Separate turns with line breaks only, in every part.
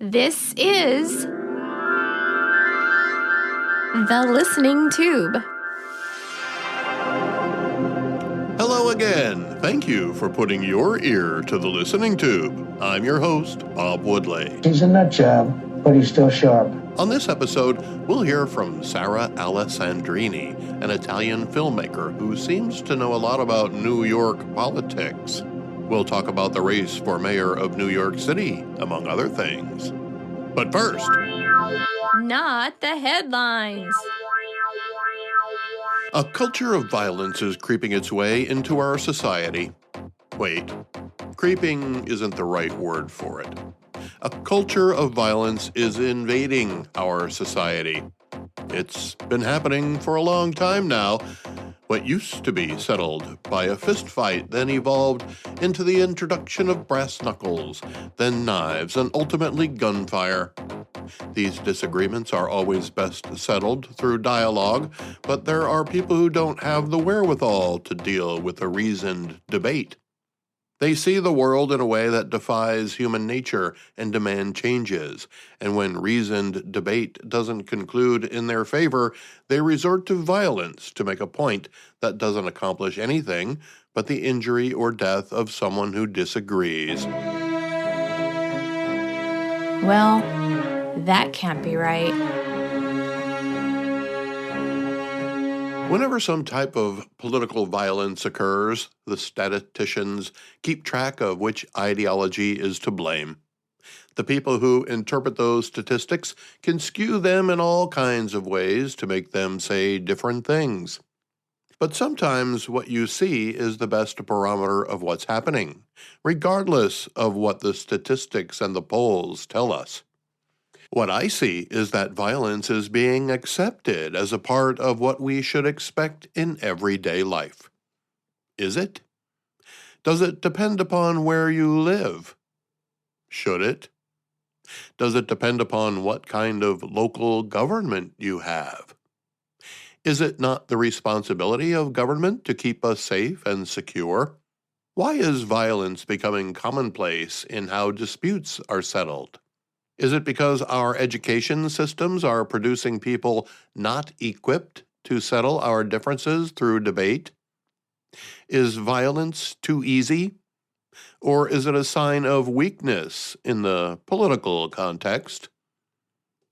This is The Listening Tube.
Hello again. Thank you for putting your ear to the listening tube. I'm your host, Bob Woodley.
He's a nut job, but he's still sharp.
On this episode, we'll hear from Sara Alessandrini, an Italian filmmaker who seems to know a lot about New York politics. We'll talk about the race for mayor of New York City, among other things. But first,
Not the headlines.
a culture of violence is creeping its way into our society. Wait, creeping isn't the right word for it. A culture of violence is invading our society. It's been happening for a long time now. What used to be settled by a fist fight then evolved into the introduction of brass knuckles, then knives, and ultimately gunfire. These disagreements are always best settled through dialogue, but there are people who don't have the wherewithal to deal with a reasoned debate. They see the world in a way that defies human nature and demand changes, and when reasoned debate doesn't conclude in their favor, they resort to violence to make a point that doesn't accomplish anything but the injury or death of someone who disagrees.
Well, that can't be right.
Whenever some type of political violence occurs, the statisticians keep track of which ideology is to blame. The people who interpret those statistics can skew them in all kinds of ways to make them say different things. But sometimes what you see is the best barometer of what's happening, regardless of what the statistics and the polls tell us. What I see is that violence is being accepted as a part of what we should expect in everyday life. Is it? Does it depend upon where you live? Should it? Does it depend upon what kind of local government you have? Is it not the responsibility of government to keep us safe and secure? Why is violence becoming commonplace in how disputes are settled? Is it because our education systems are producing people not equipped to settle our differences through debate? Is violence too easy? Or is it a sign of weakness in the political context?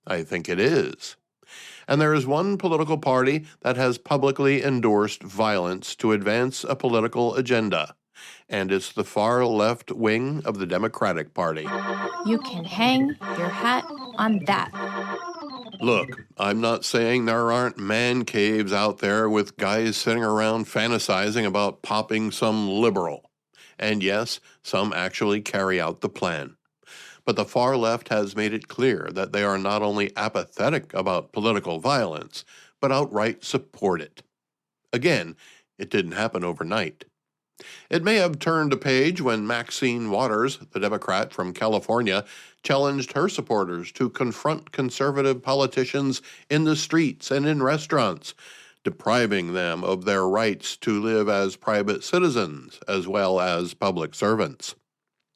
I think it is. And there is one political party that has publicly endorsed violence to advance a political agenda, and it's the far left wing of the Democratic Party.
You can hang your hat on that.
Look, I'm not saying there aren't man caves out there with guys sitting around fantasizing about popping some liberal. And yes, some actually carry out the plan. But the far left has made it clear that they are not only apathetic about political violence, but outright support it. Again, it didn't happen overnight. It may have turned a page when Maxine Waters, the Democrat from California, challenged her supporters to confront conservative politicians in the streets and in restaurants, depriving them of their rights to live as private citizens as well as public servants.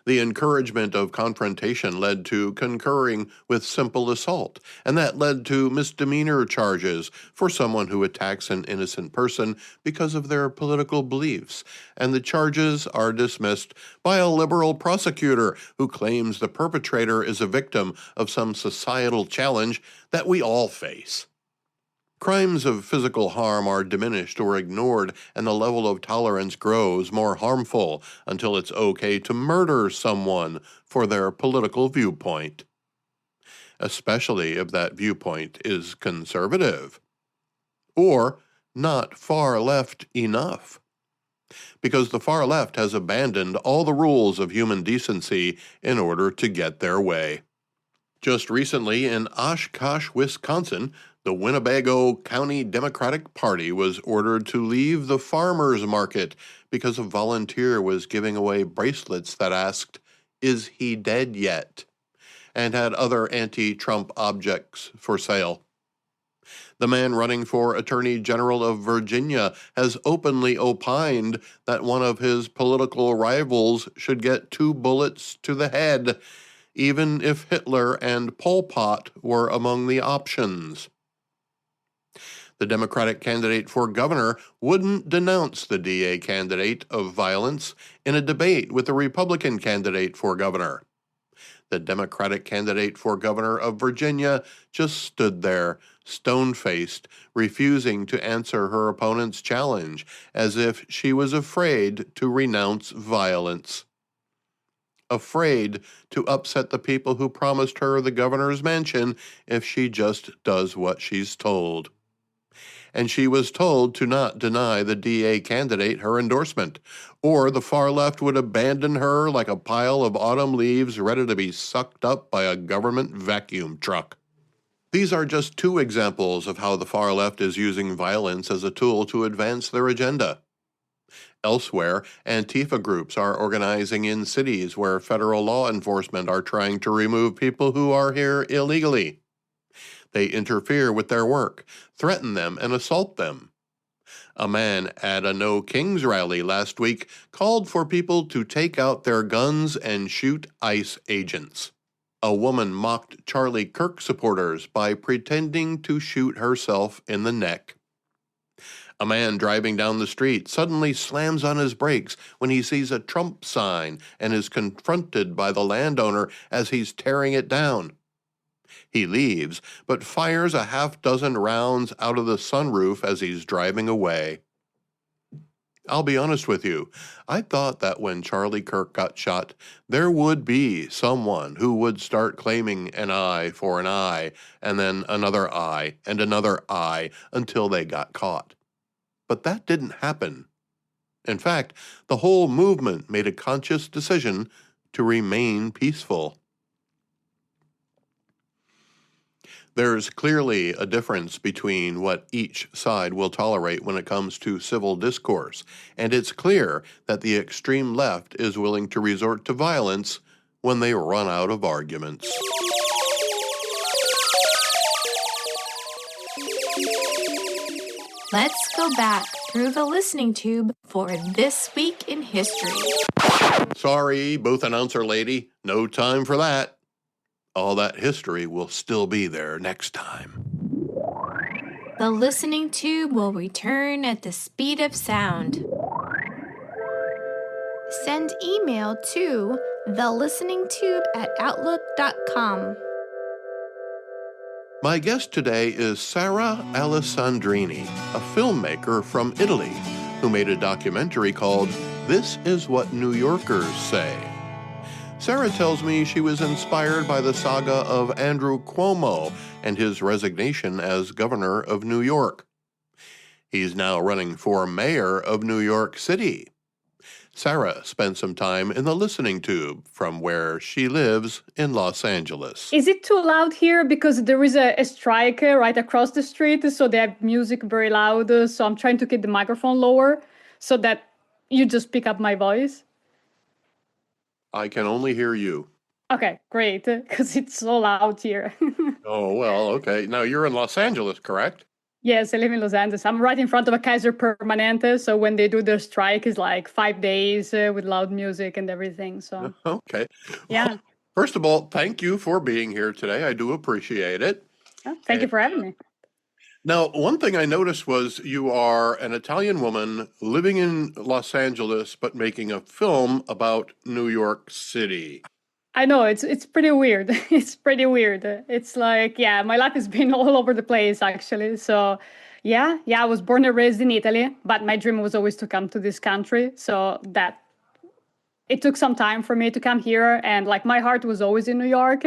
The encouragement of confrontation led to concurring with simple assault, and that led to misdemeanor charges for someone who attacks an innocent person because of their political beliefs, and the charges are dismissed by a liberal prosecutor who claims the perpetrator is a victim of some societal challenge that we all face. Crimes of physical harm are diminished or ignored, and the level of tolerance grows more harmful until it's okay to murder someone for their political viewpoint, especially if that viewpoint is conservative or not far left enough, because the far left has abandoned all the rules of human decency in order to get their way. Just recently in Oshkosh, Wisconsin, the Winnebago County Democratic Party was ordered to leave the farmers market because a volunteer was giving away bracelets that asked, "Is he dead yet?" and had other anti-Trump objects for sale. The man running for Attorney General of Virginia has openly opined that one of his political rivals should get 2 bullets to the head even if Hitler and Pol Pot were among the options. The Democratic candidate for governor wouldn't denounce the DA candidate of violence in a debate with the Republican candidate for governor. The Democratic candidate for governor of Virginia just stood there, stone-faced, refusing to answer her opponent's challenge, as if she was afraid to renounce violence. Afraid to upset the people who promised her the governor's mansion if she just does what she's told. And she was told to not deny the DA candidate her endorsement, or the far left would abandon her like a pile of autumn leaves ready to be sucked up by a government vacuum truck. These are just two examples of how the far left is using violence as a tool to advance their agenda. Elsewhere, Antifa groups are organizing in cities where federal law enforcement are trying to remove people who are here illegally. They interfere with their work, threaten them, and assault them. A man at a No Kings rally last week called for people to take out their guns and shoot ICE agents. A woman mocked Charlie Kirk supporters by pretending to shoot herself in the neck. A man driving down the street suddenly slams on his brakes when he sees a Trump sign and is confronted by the landowner as he's tearing it down. He leaves, but fires a half-dozen rounds out of the sunroof as he's driving away. I'll be honest with you, I thought that when Charlie Kirk got shot, there would be someone who would start claiming an eye for an eye, and then another eye, and another eye, until they got caught. But that didn't happen. In fact, the whole movement made a conscious decision to remain peaceful. There's clearly a difference between what each side will tolerate when it comes to civil discourse, and it's clear that the extreme left is willing to resort to violence when they run out of arguments.
Let's go back through the listening tube for This Week in History.
Sorry, booth announcer lady, no time for that. All that history will still be there next time.
The listening tube will return at the speed of sound. Send email to thelisteningtube@outlook.com.
My guest today is Sara Alessandrini, a filmmaker from Italy who made a documentary called This Is What New Yorkers Say. Sara tells me she was inspired by the saga of Andrew Cuomo and his resignation as governor of New York. He's now running for mayor of New York City. Sara spent some time in the listening tube from where she lives in Los Angeles.
Is it too loud here? Because there is a strike right across the street, so they have music very loud. So I'm trying to keep the microphone lower so that you just pick up my voice.
I can only hear you.
Okay, great, because it's so loud here.
Oh, well, okay. Now, you're in Los Angeles, correct?
Yes, I live in Los Angeles. I'm right in front of a Kaiser Permanente, so when they do their strike, it's like 5 days with loud music and everything. So
Okay.
yeah.
Well, first of all, thank you for being here today. I do appreciate it.
Oh, thank you for having me.
Now, one thing I noticed was you are an Italian woman living in Los Angeles, but making a film about New York City.
I know, it's pretty weird. It's pretty weird. It's like, yeah, my life has been all over the place, actually. So, yeah, I was born and raised in Italy, but my dream was always to come to this country. So that it took some time for me to come here. And like my heart was always in New York,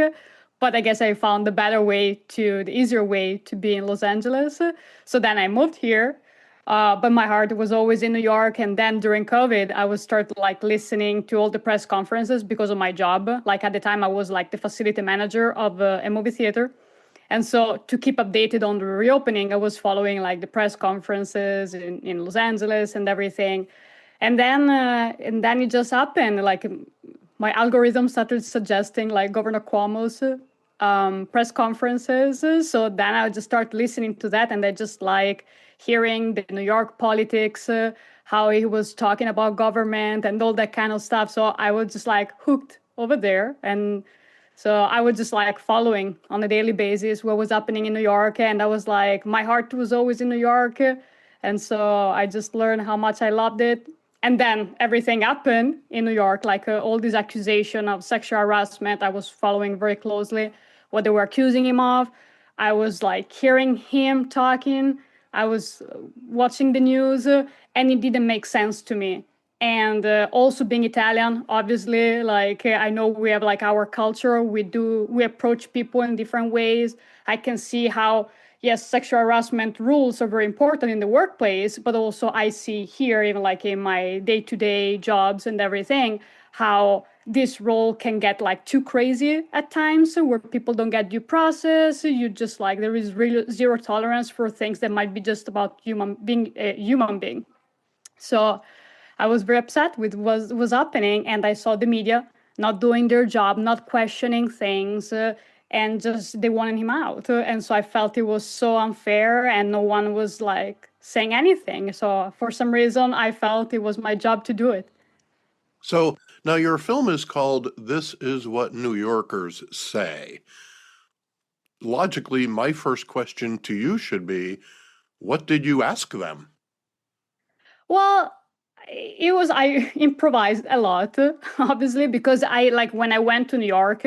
but I guess I found the easier way to be in Los Angeles. So then I moved here. But my heart was always in New York. And then during COVID, I was start like listening to all the press conferences because of my job. Like at the time, I was like the facility manager of a movie theater. And so to keep updated on the reopening, I was following like the press conferences in Los Angeles and everything. And then it just happened. Like my algorithm started suggesting like Governor Cuomo's press conferences. So then I would just start listening to that, and I just like hearing the New York politics, how he was talking about government and all that kind of stuff. So I was just like hooked over there. And So I was just like following on a daily basis what was happening in New York. And I was like, my heart was always in New York. And so I just learned how much I loved it. And then everything happened in New York, like all this accusation of sexual harassment. I was following very closely what they were accusing him of. I was like hearing him talking. I was watching the news, and it didn't make sense to me. And also being Italian, obviously, like I know we have like our culture. We approach people in different ways. I can see how, yes, sexual harassment rules are very important in the workplace, but also I see here, even like in my day-to-day jobs and everything, how this role can get like too crazy at times, where people don't get due process. You just like, there is really zero tolerance for things that might be just about being a human being. So I was very upset with what was happening, and I saw the media not doing their job, not questioning things, and just they wanted him out. And so I felt it was so unfair, and no one was like saying anything. So for some reason, I felt it was my job to do it.
So now your film is called This Is What New Yorkers Say. Logically, my first question to you should be, what did you ask them?
Well, I improvised a lot, obviously, because I like when I went to New York,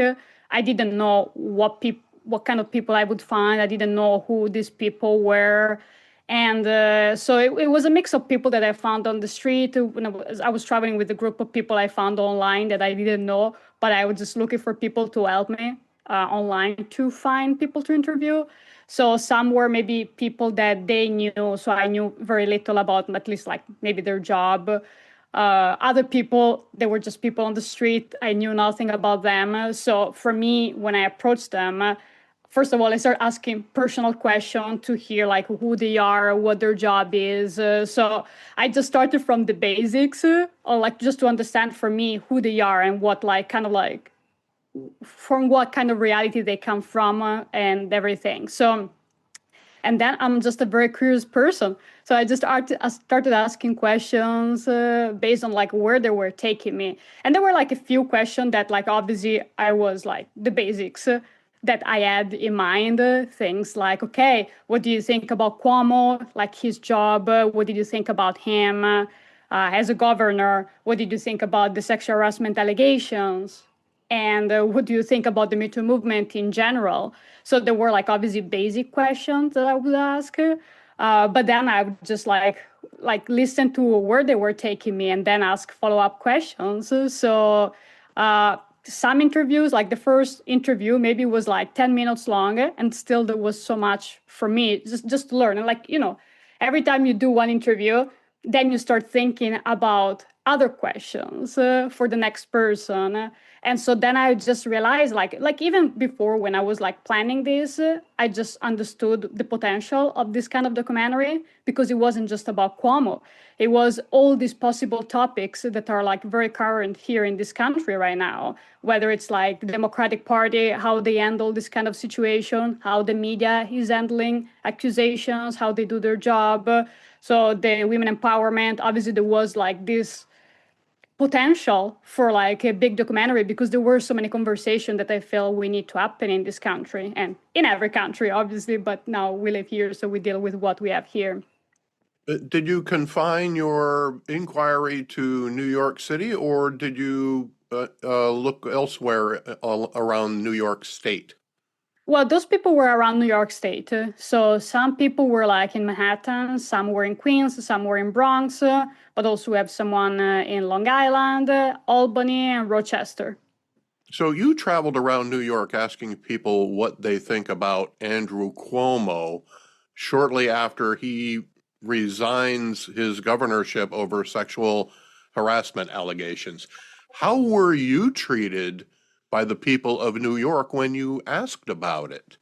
I didn't know what kind of people I would find. I didn't know who these people were. And so it was a mix of people that I found on the street. When I was traveling with a group of people I found online that I didn't know, but I was just looking for people to help me online to find people to interview. So some were maybe people that they knew, so I knew very little about them, at least like maybe their job. Other people, they were just people on the street. I knew nothing about them. So for me, when I approached them, first of all, I started asking personal questions to hear like who they are, what their job is. So I just started from the basics, or like just to understand for me who they are and what like kind of like from what kind of reality they come from, and everything. So, and then I'm just a very curious person. So I started asking questions based on like where they were taking me. And there were like a few questions that like obviously I was like the basics that I had in mind. Things like, okay, what do you think about Cuomo, like his job? What did you think about him as a governor? What did you think about the sexual harassment allegations? And what do you think about the Me Too movement in general? So there were like obviously basic questions that I would ask, but then I would just like listen to where they were taking me and then ask follow-up questions. So some interviews, like the first interview, maybe was like 10 minutes longer, and still there was so much for me just to learn. And like, you know, every time you do one interview, then you start thinking about other questions for the next person. And so then I just realized like even before when I was like planning this, I just understood the potential of this kind of documentary, because it wasn't just about Cuomo. It was all these possible topics that are like very current here in this country right now, whether it's like the Democratic Party, how they handle this kind of situation, how the media is handling accusations, how they do their job. So the women empowerment, obviously there was like this potential for like a big documentary, because there were so many conversations that I feel we need to happen in this country and in every country, obviously, but now we live here, so we deal with what we have here.
Did you confine your inquiry to New York City, or did you look elsewhere around New York State?
Well, those people were around New York State. So some people were like in Manhattan, some were in Queens, some were in Bronx, but also we have someone in Long Island, Albany, and Rochester.
So you traveled around New York asking people what they think about Andrew Cuomo shortly after he resigns his governorship over sexual harassment allegations. How were you treated by the people of New York when you asked about it?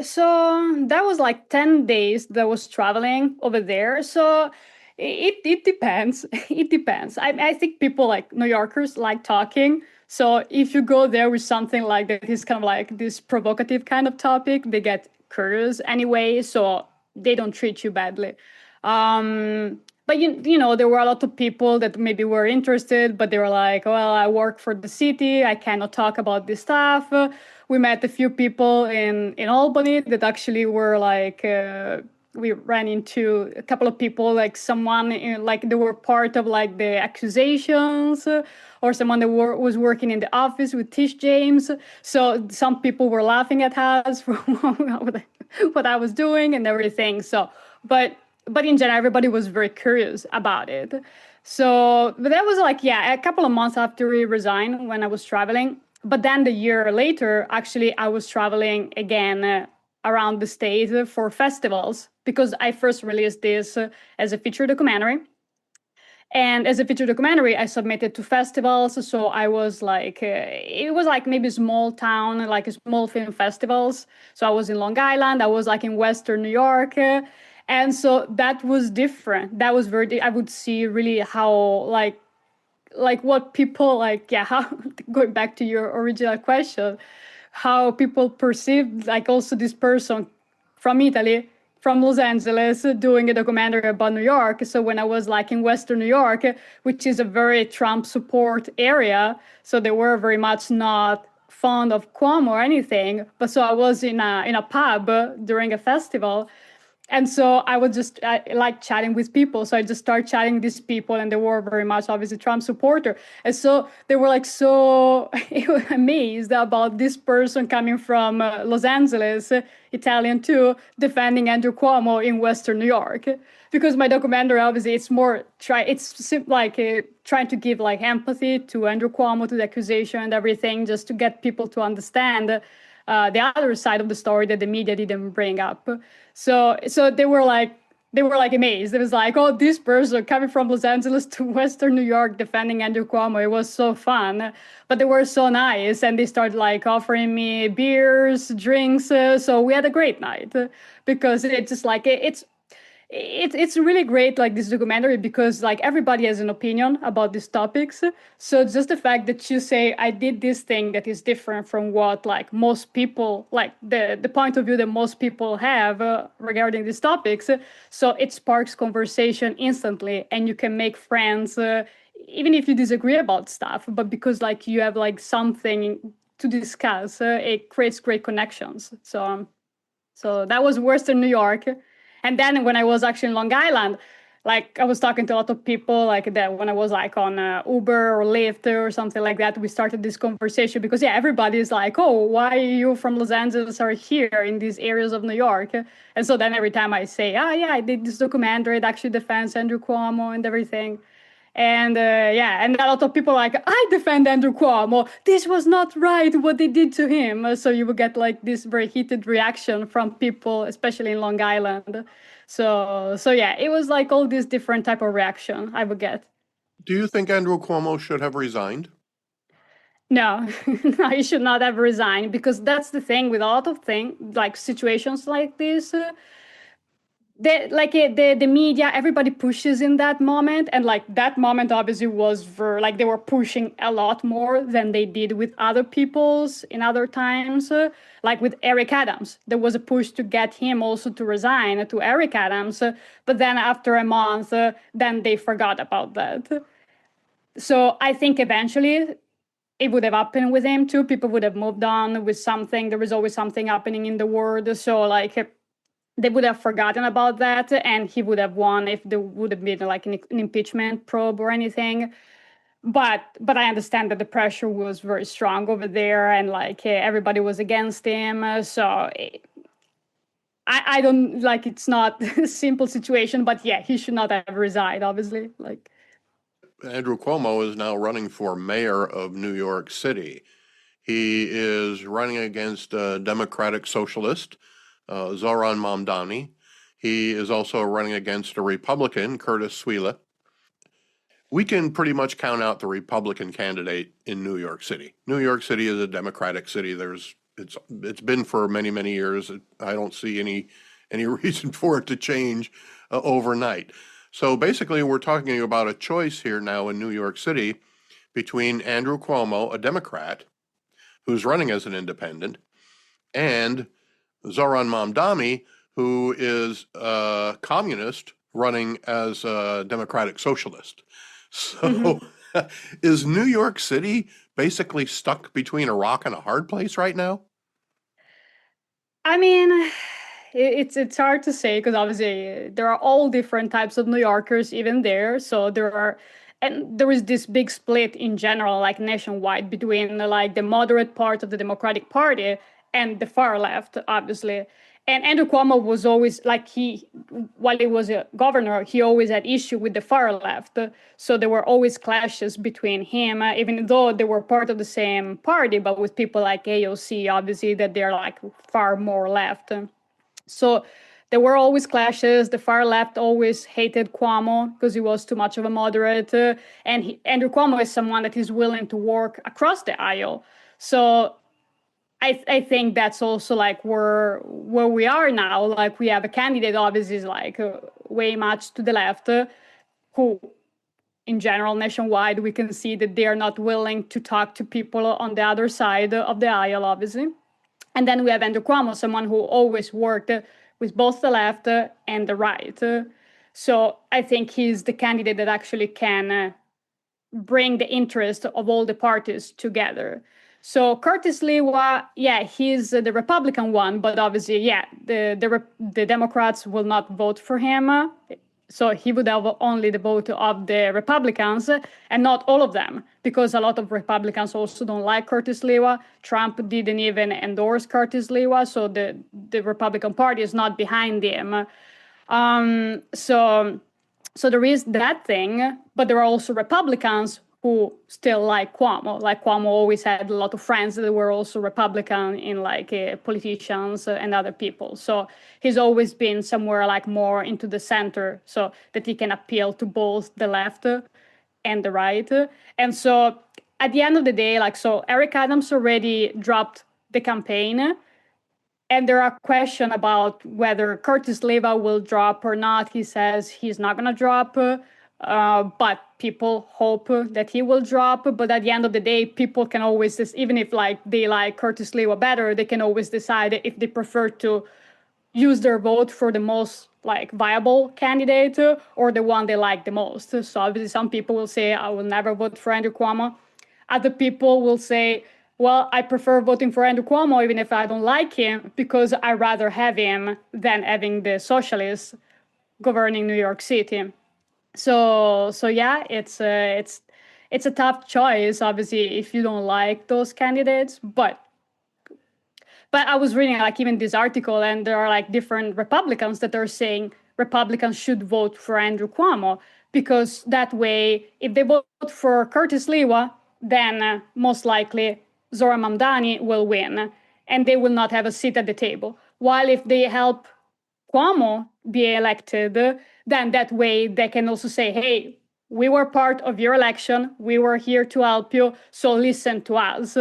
So that was like 10 days that I was traveling over there. So it depends. It depends. I think people like New Yorkers like talking. So if you go there with something like that is kind of like this provocative kind of topic, they get curious anyway. So they don't treat you badly. Um, but there were a lot of people that maybe were interested, but they were like, well, I work for the city, I cannot talk about this stuff. We met a few people in Albany that actually were like, we ran into a couple of people, like someone like they were part of like the accusations, or someone that was working in the office with Tish James. So some people were laughing at us for what I was doing and everything. So, but in general, everybody was very curious about it. So, but that was like, yeah, a couple of months after we resigned when I was traveling. But then the year later, actually, I was traveling again around the state for festivals, because I first released this as a feature documentary. And as a feature documentary, I submitted to festivals. So I was like, it was like maybe small town, like small film festivals. So I was in Long Island, I was like in Western New York. And so that was different. That was I would see really how like what people like, yeah, how, going back to your original question, how people perceived like also this person from Italy, from Los Angeles, doing a documentary about New York. So when I was like in Western New York, which is a very Trump support area, so they were very much not fond of Cuomo or anything. But so I was in a pub during a festival, and so I would just like chatting with people. So I just started chatting with these people, and they were very much obviously Trump supporter. And so they were like so amazed about this person coming from Los Angeles, Italian too, defending Andrew Cuomo in Western New York. Because my documentary, obviously, it's more trying to give like empathy to Andrew Cuomo, to the accusation and everything, just to get people to understand the other side of the story that the media didn't bring up. So they were like amazed. It was like, oh, this person coming from Los Angeles to Western New York defending Andrew Cuomo. It was so fun. But they were so nice, and they started like offering me beers, drinks. So we had a great night, because it's just like it's really great, like this documentary, because like everybody has an opinion about these topics. So just the fact that you say I did this thing that is different from what like most people, like the point of view that most people have regarding these topics, so it sparks conversation instantly, and you can make friends even if you disagree about stuff, but because like you have like something to discuss, it creates great connections. So that was Western New York. And then when I was actually in Long Island, like I was talking to a lot of people like that when I was like on Uber or Lyft or something like that, we started this conversation because, yeah, everybody is like, oh, why you from Los Angeles are here in these areas of New York? And so then every time I say, oh, yeah, I did this documentary, it actually defends Andrew Cuomo and everything. And and a lot of people are like, I defend Andrew Cuomo. This was not right what they did to him. So you would get like this very heated reaction from people, especially in Long Island. So yeah, it was like all these different type of reaction I would get.
Do you think Andrew Cuomo should have resigned?
No, no, he should not have resigned, because that's the thing with a lot of things, like situations like this. The media, everybody pushes in that moment, and like that moment obviously was for like they were pushing a lot more than they did with other people's in other times. Like with Eric Adams, there was a push to get him also to resign to Eric Adams, but then after a month, then they forgot about that. So I think eventually it would have happened with him too. People would have moved on with something. There was always something happening in the world. So like they would have forgotten about that, and he would have won if there would have been like an impeachment probe or anything. But I understand that the pressure was very strong over there, and like everybody was against him. I don't like, it's not a simple situation, but yeah, he should not have resigned, obviously. Like
Andrew Cuomo is now running for mayor of New York City. He is running against a Democratic Socialist, Zoran Mamdani. He is also running against a Republican, Curtis Sweela. We can pretty much count out the Republican candidate in New York City. New York City is a Democratic city. It's been for many, many years. I don't see any reason for it to change overnight. So basically, we're talking about a choice here now in New York City between Andrew Cuomo, a Democrat, who's running as an independent, and Zoran Mamdani, who is a communist running as a Democratic Socialist.
Mhm.
So is New York City basically stuck between a rock and a hard place right now?
I mean, it's hard to say because obviously there are all different types of New Yorkers even there. So there is this big split in general, like nationwide, between like the moderate part of the Democratic Party and the far left, obviously. And Andrew Cuomo was always like while he was a governor, he always had issue with the far left. So there were always clashes between him, even though they were part of the same party, but with people like AOC, obviously, that they're like far more left. So there were always clashes. The far left always hated Cuomo because he was too much of a moderate. And Andrew Cuomo is someone that is willing to work across the aisle. So I think that's also like where we are now. Like we have a candidate, obviously, is like way much to the left, who, in general, nationwide, we can see that they are not willing to talk to people on the other side of the aisle, obviously. And then we have Andrew Cuomo, someone who always worked with both the left and the right. So I think he's the candidate that actually can bring the interest of all the parties together. So Curtis Lewa, yeah, he's the Republican one, but obviously, yeah, the Democrats will not vote for him. So he would have only the vote of the Republicans and not all of them, because a lot of Republicans also don't like Curtis Lewa. Trump didn't even endorse Curtis Lewa, so the Republican Party is not behind him. So there is that thing, but there are also Republicans who still like Cuomo. Like Cuomo always had a lot of friends that were also Republican in like politicians and other people. So he's always been somewhere like more into the center, so that he can appeal to both the left and the right. And so at the end of the day, like, so Eric Adams already dropped the campaign. And there are questions about whether Curtis Leva will drop or not. He says he's not going to drop, but people hope that he will drop. But at the end of the day, people can always, even if like they like Curtis Leva better, they can always decide if they prefer to use their vote for the most like viable candidate or the one they like the most. So obviously some people will say, I will never vote for Andrew Cuomo. Other people will say, well, I prefer voting for Andrew Cuomo even if I don't like him, because I rather have him than having the socialists governing New York City. So yeah, it's a tough choice, obviously, if you don't like those candidates. But I was reading like even this article, and there are like different Republicans that are saying Republicans should vote for Andrew Cuomo, because that way, if they vote for Curtis Lewa, then most likely Zora Mamdani will win, and they will not have a seat at the table. While if they help Cuomo be elected, then that way they can also say, hey, we were part of your election, we were here to help you, so listen to us.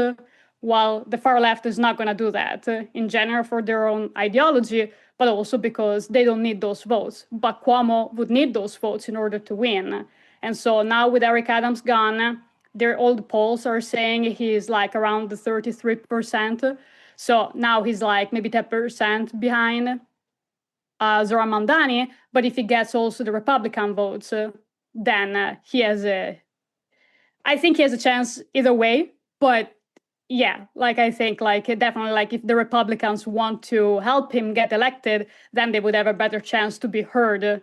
While the far left is not going to do that, in general for their own ideology, but also because they don't need those votes. But Cuomo would need those votes in order to win. And so now with Eric Adams gone, their old polls are saying he's like around the 33%. So now he's like maybe 10% behind Zora Mamdani. But if he gets also the Republican votes, then I think he has a chance either way. But yeah, like I think like definitely like if the Republicans want to help him get elected, then they would have a better chance to be heard.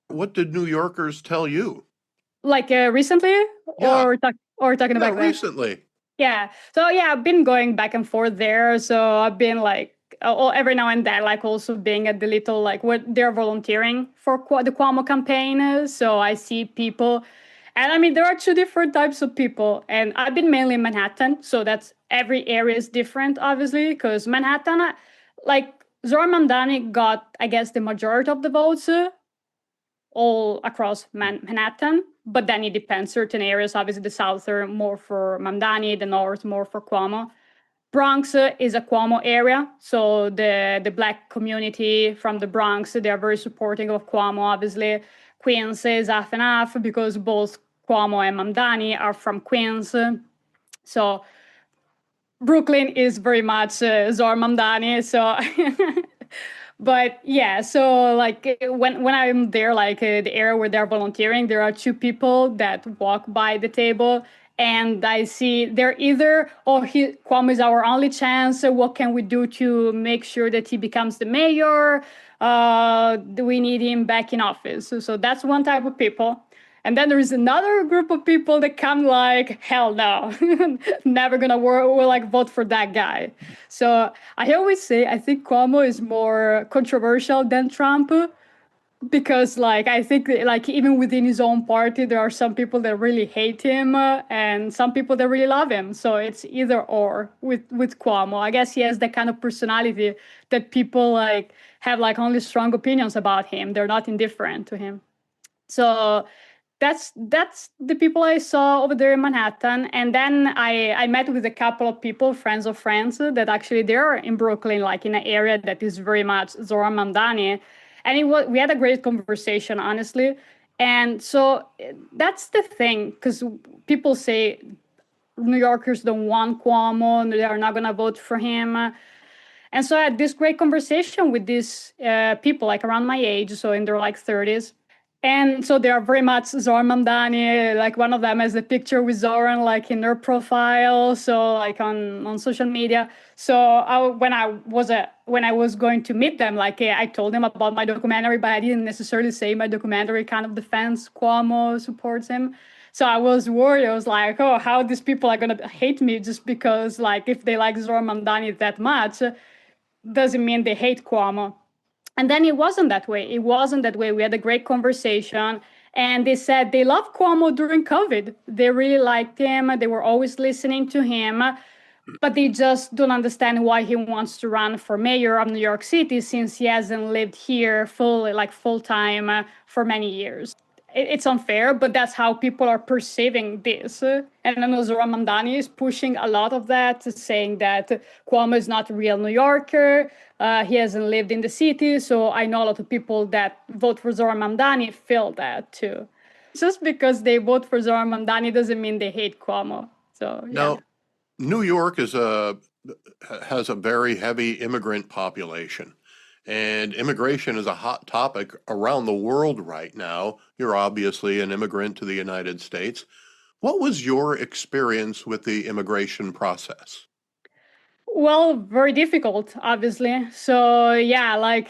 What did New Yorkers tell you?
Like recently,
Yeah,
or talking
yeah,
about then?
recently.
Yeah. So yeah, I've been going back and forth there. So I've been like every now and then, like also being at the little like what they're volunteering for the Cuomo campaign. So I see people, and I mean there are two different types of people, and I've been mainly in Manhattan. So that's every area is different, obviously, because Manhattan, like Zoran Mamdani got, I guess, the majority of the votes all across Manhattan, but then it depends. Certain areas, obviously the south are more for Mamdani, the north more for Cuomo. Bronx is a Cuomo area, so the black community from the Bronx, they are very supporting of Cuomo, obviously. Queens is half and half because both Cuomo and Mamdani are from Queens. So Brooklyn is very much Zor Mamdani. So, But yeah, so like when I'm there, like the area where they're volunteering, there are two people that walk by the table, and I see they're either, oh, Cuomo is our only chance. So what can we do to make sure that he becomes the mayor? We need him back in office. So that's one type of people. And then there is another group of people that come like, hell no, never gonna work, will like vote for that guy. So I always say I think Cuomo is more controversial than Trump because like I think like even within his own party there are some people that really hate him and some people that really love him. So it's either or with Cuomo. I guess he has that kind of personality that people like have like only strong opinions about him. They're not indifferent to him. So that's the people I saw over there in Manhattan. And then I met with a couple of people, friends of friends, that actually they're in Brooklyn, like in an area that is very much Zoran Mamdani. And we had a great conversation, honestly. And so that's the thing, because people say New Yorkers don't want Cuomo, they are not going to vote for him. And so I had this great conversation with these people, like around my age, so in their like 30s. And so they are very much Zoran Mamdani. Like one of them has a picture with Zoran, like in their profile, so like on social media. So when I was going to meet them, like I told them about my documentary, but I didn't necessarily say my documentary kind of defends Cuomo, supports him. So I was worried. I was like, oh, how these people are gonna hate me just because, like, if they like Zoran Mamdani that much, doesn't mean they hate Cuomo. And then it wasn't that way. It wasn't that way. We had a great conversation. And they said they loved Cuomo during COVID. They really liked him. They were always listening to him. But they just don't understand why he wants to run for mayor of New York City since he hasn't lived here full time for many years. It's unfair, but that's how people are perceiving this. And then Zoran Mamdani is pushing a lot of that, saying that Cuomo is not a real New Yorker. He hasn't lived in the city. So I know a lot of people that vote for Zoran Mamdani feel that too. Just because they vote for Zoran Mamdani doesn't mean they hate Cuomo. So yeah.
Now, New York has a very heavy immigrant population, and immigration is a hot topic around the world right now. You're obviously an immigrant to the United States. What was your experience with the immigration process?
Well, very difficult, obviously. So yeah, like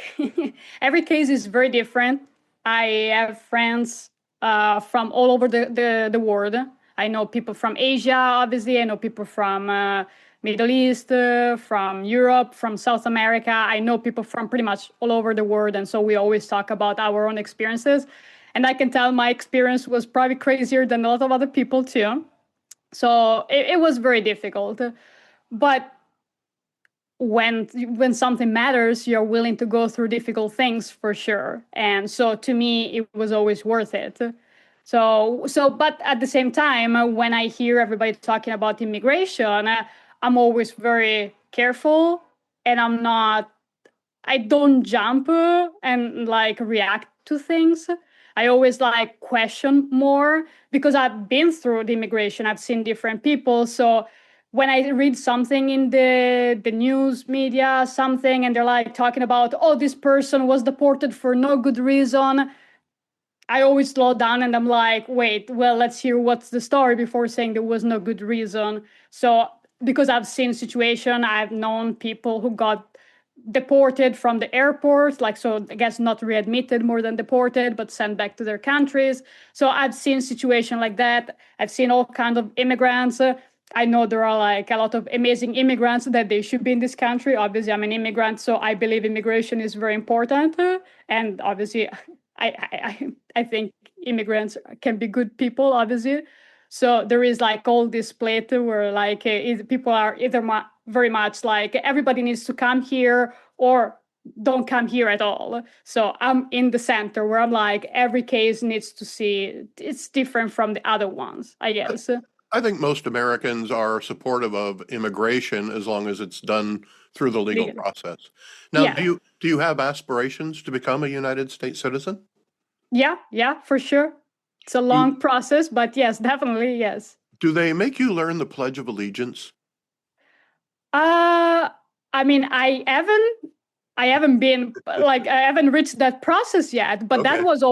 every case is very different. I have friends from all over the world. I know people from Asia, obviously. I know people from Middle East, from Europe, from South America. I know people from pretty much all over the world. And so we always talk about our own experiences. And I can tell my experience was probably crazier than a lot of other people too. So it was very difficult. But when something matters, you're willing to go through difficult things for sure. And so to me, it was always worth it. But at the same time, when I hear everybody talking about immigration, I'm always very careful, and I don't jump and like react to things. I always like question more because I've been through the immigration. I've seen different people. So when I read something in the news media, something, and they're like talking about, oh, this person was deported for no good reason, I always slow down and I'm like, wait, well, let's hear what's the story before saying there was no good reason. So because I've seen situation, I've known people who got deported from the airport, like, so I guess not readmitted more than deported, but sent back to their countries. So I've seen situation like that. I've seen all kinds of immigrants. I know there are like a lot of amazing immigrants that they should be in this country. Obviously, I'm an immigrant, so I believe immigration is very important. And obviously, I think immigrants can be good people, obviously. So there is like all this split where like people are either very much like everybody needs to come here or don't come here at all. So I'm in the center where I'm like every case needs to see it's different from the other ones, I guess.
I think most Americans are supportive of immigration as long as it's done through the legal process. Now,
Yeah.
do you have aspirations to become a United States citizen?
Yeah, for sure. It's a long process, but yes, definitely, yes.
Do they make you learn the Pledge of Allegiance?
I mean, I haven't I haven't been like I haven't reached that process yet, but
Okay.
that was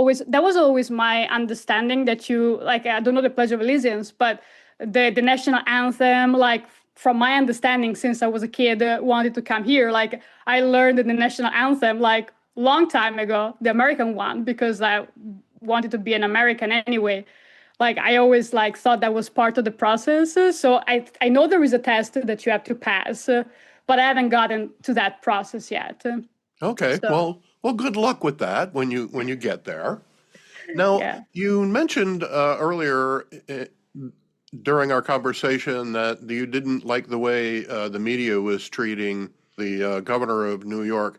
always my understanding that you like I don't know the Pledge of Allegiance, but the national anthem, like from my understanding since I was a kid, wanted to come here. Like I learned the national anthem like long time ago, the American one, because I wanted to be an American anyway. Like I always like thought that was part of the process. So I know there is a test that you have to pass, but I haven't gotten to that process yet.
Okay.
So
Well, good luck with that when you get there. Now,
yeah.
you mentioned earlier during our conversation that you didn't like the way the media was treating the governor of New York.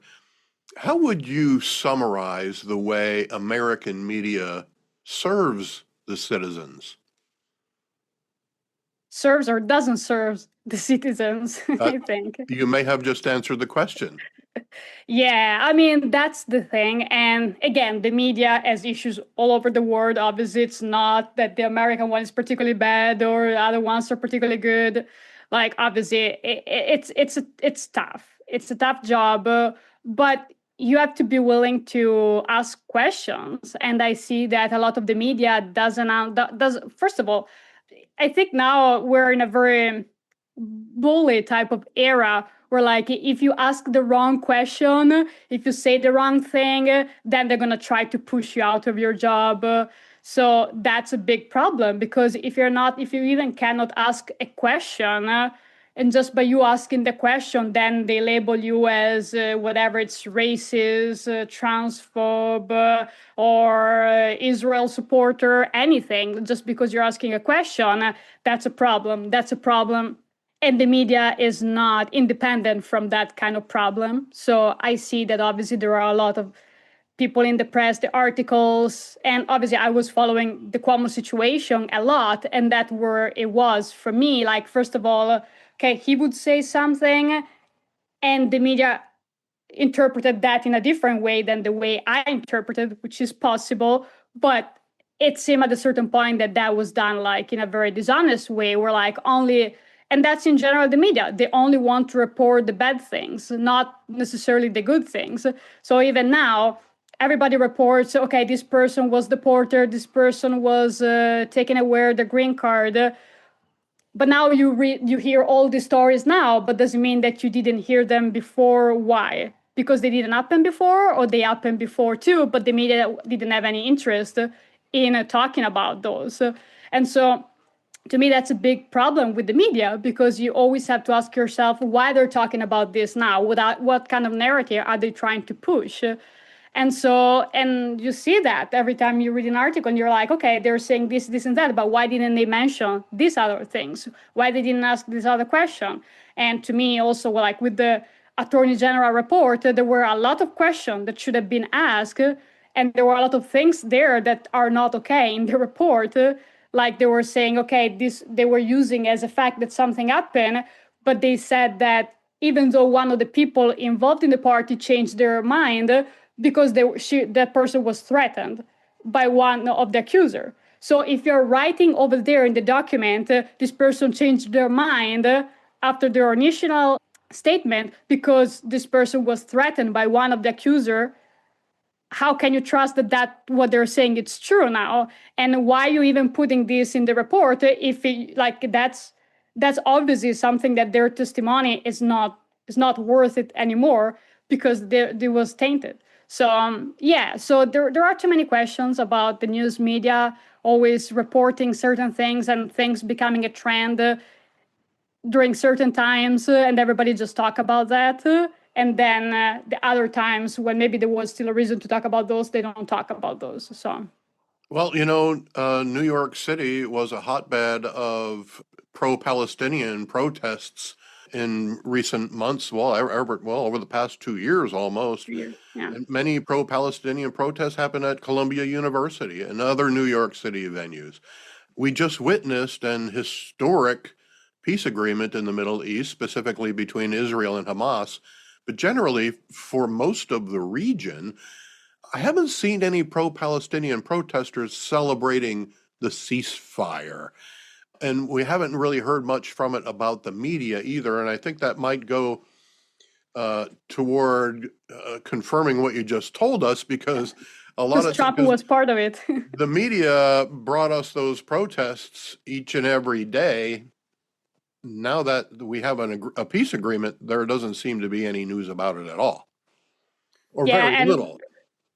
How would you summarize the way American media serves the citizens?
Serves or doesn't serve the citizens,
Uh,
I think.
you may have just answered the question.
Yeah, I mean, that's the thing. And again, the media has issues all over the world. Obviously, it's not that the American one is particularly bad or the other ones are particularly good. Like, obviously, it's tough. It's a tough job, but you have to be willing to ask questions. And I see that a lot of the media does. First of all, I think now we're in a very bully type of era where like if you ask the wrong question, if you say the wrong thing, then they're going to try to push you out of your job. So that's a big problem because if you even cannot ask a question, and just by you asking the question, then they label you as whatever, it's racist, transphobe, or Israel supporter, anything, just because you're asking a question. That's a problem. That's a problem. And the media is not independent from that kind of problem. So I see that obviously there are a lot of people in the press, the articles, and obviously I was following the Cuomo situation a lot, and that where it was for me. Like, first of all, okay, he would say something, and the media interpreted that in a different way than the way I interpreted, which is possible. But it seemed at a certain point that that was done like in a very dishonest way, where like only, and that's in general the media, they only want to report the bad things, not necessarily the good things. So even now, everybody reports, okay, this person was deported, this person was taken away the green card. But now you hear all these stories now, but doesn't mean that you didn't hear them before. Why? Because they didn't happen before, or they happened before too, but the media didn't have any interest in talking about those. And so to me, that's a big problem with the media, because you always have to ask yourself why they're talking about this now. What kind of narrative are they trying to push? And so, and you see that every time you read an article and you're like, okay, they're saying this, this, and that, but why didn't they mention these other things? Why they didn't ask this other question? And to me, also, like with the Attorney General report, there were a lot of questions that should have been asked, and there were a lot of things there that are not okay in the report. Like they were saying, okay, this they were using as a fact that something happened, but they said that even though one of the people involved in the party changed their mind, because that person was threatened by one of the accuser. So if you're writing over there in the document, this person changed their mind after their initial statement because this person was threatened by one of the accuser, how can you trust that what they're saying it's true now? And why are you even putting this in the report if that's obviously something that their testimony is not worth it anymore because they was tainted. So yeah, so there are too many questions about the news media always reporting certain things and things becoming a trend during certain times, and everybody just talk about that. And then the other times when maybe there was still a reason to talk about those, they don't talk about those. So
Well, New York City was a hotbed of pro-Palestinian protests in recent months. Over the past 2 years almost.
yeah,
And many pro-Palestinian protests happened at Columbia University and other New York City venues. We just witnessed an historic peace agreement in the Middle East, specifically between Israel and Hamas. But generally, for most of the region, I haven't seen any pro-Palestinian protesters celebrating the ceasefire. And we haven't really heard much from it about the media either. And I think that might go toward confirming what you just told us, because a lot of
Trump was part of it.
the media brought us those protests each and every day. Now that we have a peace agreement, there doesn't seem to be any news about it at all, or very little.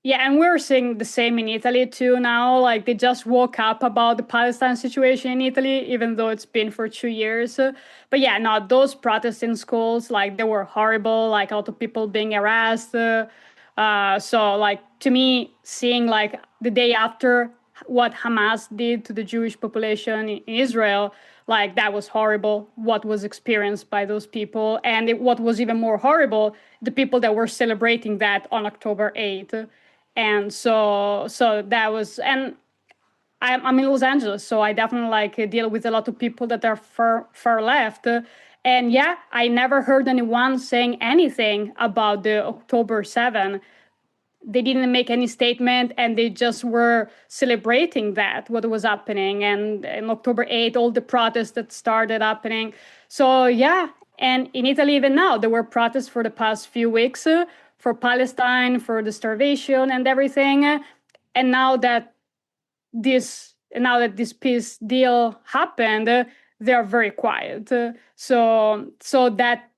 Yeah, and we're seeing the same in Italy too now. Like they just woke up about the Palestine situation in Italy, even though it's been for 2 years. But yeah, no, those protests in schools, like they were horrible. Like a lot of people being harassed. So like to me, seeing like the day after what Hamas did to the Jewish population in Israel, like that was horrible. What was experienced by those people, and what was even more horrible, the people that were celebrating that on October 8th. And so that was, and I'm in Los Angeles, so I definitely like deal with a lot of people that are far left. And yeah, I never heard anyone saying anything about the October 7. They didn't make any statement, and they just were celebrating that what was happening. And in October 8, all the protests that started happening. So yeah, and in Italy even now there were protests for the past few weeks for Palestine, for the starvation and everything. And now that this peace deal happened, they are very quiet. So that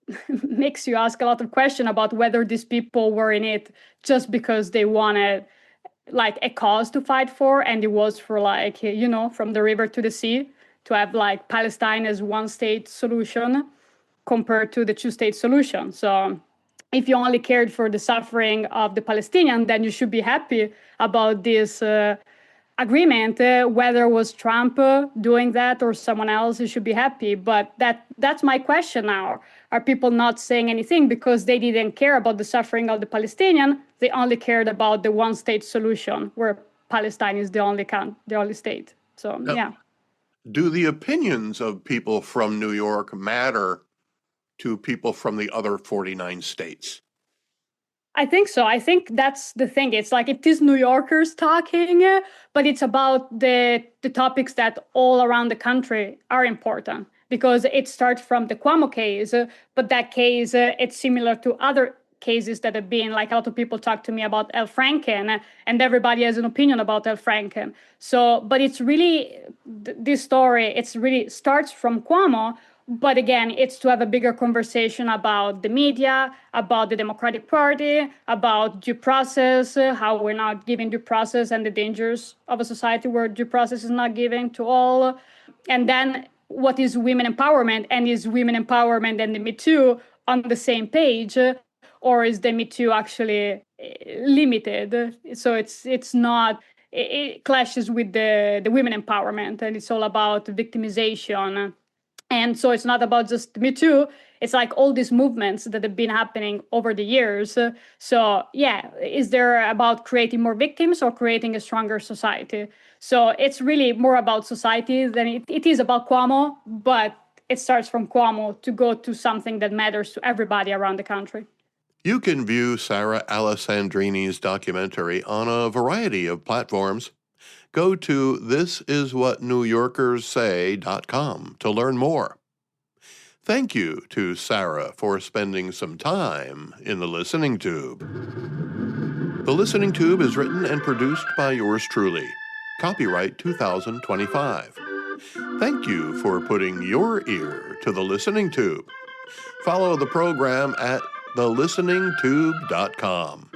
makes you ask a lot of questions about whether these people were in it just because they wanted like a cause to fight for, and it was for like, from the river to the sea, to have like Palestine as one state solution compared to the two-state solution. So if you only cared for the suffering of the Palestinian, then you should be happy about this agreement. Whether it was Trump doing that or someone else, you should be happy. But that's my question now. Are people not saying anything because they didn't care about the suffering of the Palestinian? They only cared about the one-state solution, where Palestine is the only state. So
Now,
yeah.
Do the opinions of people from New York matter to people from the other 49 states?
I think so. I think that's the thing. It's like it is New Yorkers talking, but it's about the topics that all around the country are important, because it starts from the Cuomo case, but that case, it's similar to other cases that have been, like a lot of people talk to me about El Franken, and everybody has an opinion about El Franken. So, but it's really, this story, it's really starts from Cuomo. But again, it's to have a bigger conversation about the media, about the Democratic Party, about due process, how we're not giving due process, and the dangers of a society where due process is not given to all. And then what is women empowerment? And is women empowerment and the Me Too on the same page? Or is the Me Too actually limited? So it's not, it clashes with the women empowerment, and it's all about victimization. And so it's not about just Me Too. It's like all these movements that have been happening over the years. So yeah, is there about creating more victims or creating a stronger society? So it's really more about society than it is about Cuomo, but it starts from Cuomo to go to something that matters to everybody around the country.
You can view Sara Alessandrini's documentary on a variety of platforms. Go to thisiswhatnewyorkerssay.com to learn more. Thank you to Sara for spending some time in the Listening Tube. The Listening Tube is written and produced by yours truly. Copyright 2025. Thank you for putting your ear to the Listening Tube. Follow the program at thelisteningtube.com.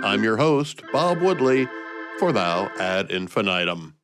I'm your host, Bob Woodley, for Thou ad infinitum.